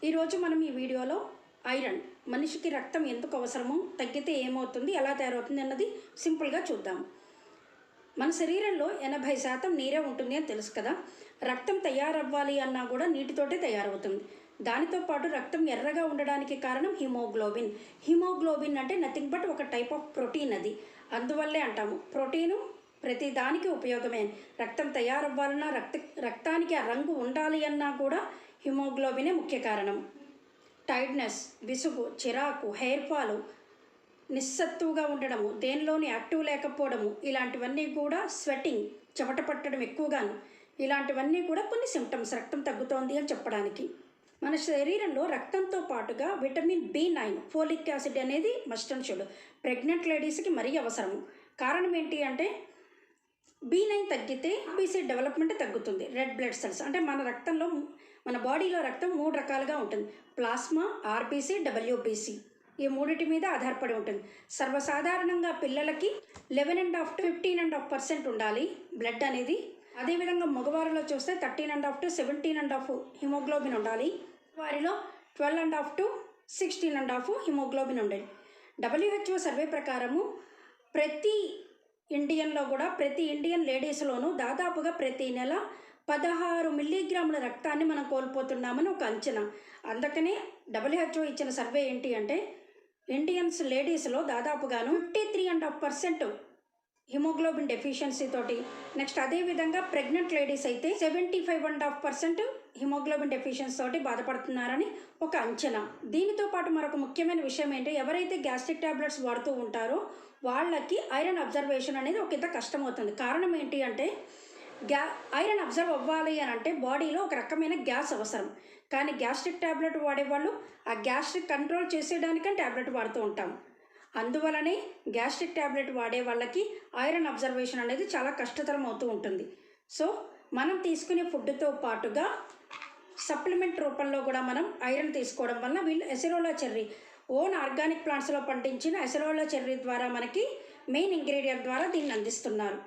ఈరోజు మనం ఈ వీడియోలో ఐరన్ మనిషికి రక్తం ఎందుకు అవసరమో, తగ్గితే ఏమవుతుంది, ఎలా తయారవుతుంది అన్నది సింపుల్గా చూద్దాం. మన శరీరంలో 80% నీరే ఉంటుంది అని తెలుసు కదా. రక్తం తయారవ్వాలి అన్నా కూడా నీటితోటే తయారవుతుంది. దానితో పాటు రక్తం ఎర్రగా ఉండడానికి కారణం హిమోగ్లోబిన్. హిమోగ్లోబిన్ అంటే నథింగ్ బట్ ఒక టైప్ ఆఫ్ ప్రోటీన్. అది అందువల్లే అంటాము ప్రోటీను ప్రతి దానికి ఉపయోగమే. రక్తం తయారవ్వాలన్నా, రక్తానికి ఆ రంగు ఉండాలి అన్నా కూడా హిమోగ్లోబినే ముఖ్య కారణం. టైర్డ్నెస్, విసుగు, చిరాకు, హెయిర్ ఫాలు, నిస్సత్తువుగా ఉండడము, దేనిలోని యాక్టివ్ లేకపోవడము, ఇలాంటివన్నీ కూడా స్వెట్టింగ్, చెమట పట్టడం ఎక్కువగాను, ఇలాంటివన్నీ కూడా కొన్ని సిమ్టమ్స్ రక్తం తగ్గుతోంది అని చెప్పడానికి. మన శరీరంలో రక్తంతో పాటుగా విటమిన్ B9, ఫోలిక్ యాసిడ్ అనేది మస్ట్ అండ్ షుడ్. ప్రెగ్నెంట్ లేడీస్కి మరీ అవసరము. కారణం ఏంటి అంటే B9 తగ్గితే RBC డెవలప్మెంట్ తగ్గుతుంది. రెడ్ బ్లడ్ సెల్స్ అంటే మన బాడీలో రక్తం 3 రకాలుగా ఉంటుంది. Plasma, RBC, WBC. ఈ మూడిటి మీద ఆధారపడి ఉంటుంది. సర్వసాధారణంగా పిల్లలకి 11.5 to 15.5% ఉండాలి బ్లడ్ అనేది. అదేవిధంగా మగవారిలో చూస్తే 13.5 to 17.5 హిమోగ్లోబిన్ ఉండాలి. వారిలో 12.5 to 16.5 హిమోగ్లోబిన్ ఉండాలి. WHO సర్వే ప్రకారము ప్రతి ఇండియన్ లేడీస్లోనూ దాదాపుగా ప్రతి నెల 16 మిల్లీగ్రాముల రక్తాన్ని మనం కోల్పోతున్నామని ఒక అంచనా. అందుకనే WHO ఇచ్చిన సర్వే ఏంటి అంటే ఇండియన్స్ లేడీస్లో దాదాపుగాను 53.5% హిమోగ్లోబిన్ డెఫిషియన్సీ తోటి, నెక్స్ట్ అదేవిధంగా ప్రెగ్నెంట్ లేడీస్ అయితే 75.5% హిమోగ్లోబిన్ డెఫిషియన్సీ తోటి బాధపడుతున్నారని ఒక అంచనా. దీనితో పాటు మరొక ముఖ్యమైన విషయం ఏంటి, ఎవరైతే గ్యాస్ట్రిక్ ట్యాబ్లెట్స్ వాడుతూ ఉంటారో వాళ్ళకి ఐరన్ అబ్జర్వేషన్ అనేది ఒక ఇంత కష్టమవుతుంది. కారణం ఏంటి అంటే ఐరన్ అబ్జర్వ్ అవ్వాలి అని అంటే బాడీలో ఒక రకమైన గ్యాస్ అవసరం. కానీ గ్యాస్ట్రిక్ ట్యాబ్లెట్ వాడేవాళ్ళు ఆ గ్యాస్ట్రిక్ కంట్రోల్ చేసేయడానికని ట్యాబ్లెట్ వాడుతూ ఉంటాం. అందువలనే గ్యాస్ట్రిక్ ట్యాబ్లెట్ వాడే వాళ్ళకి ఐరన్ అబ్జర్వేషన్ అనేది చాలా కష్టతరం అవుతూ ఉంటుంది. సో మనం తీసుకునే ఫుడ్తో పాటుగా సప్లిమెంట్ రూపంలో కూడా మనం ఐరన్ తీసుకోవడం వల్ల వీళ్ళు ఎసిరోలా చెర్రీ ఓన్ ఆర్గానిక్ ప్లాంట్స్లో పండించిన ఎసిరోలా చెర్రీ ద్వారా మనకి మెయిన్ ఇంగ్రీడియంట్ ద్వారా దీన్ని అందిస్తున్నారు.